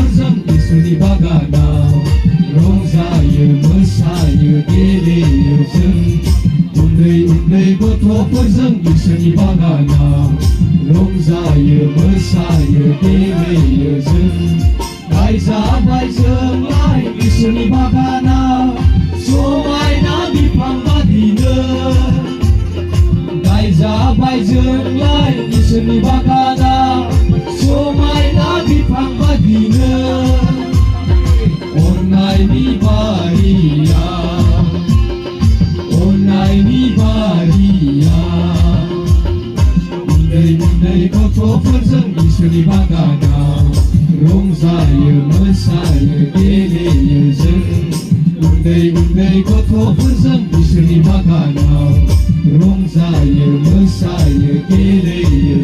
गथ'फोरजों इसोरनि बागानाव रंजायो मोसायो गेलेयो जों उन्दै उन्दै गथ'फोरजों इसोरनि बागानाव रंजायो मोसायो गेलेयो जों गायजाबाय जोंलाय इसोरनि बागानाव समायना बिफां बादिनो गायजाबाय जोंलाय इसोरनि बागानाव समायना बिफां बादिनो अननायनि बारिया उन्दै उन्दै गथ'फोरजों इसोरनि बागानाव रंजायो मोसायो गेलेयो जों उन्दै उन्दै गथ'फोरजों इसोरनि बागानाव रंजायो मोसायो गेलेयो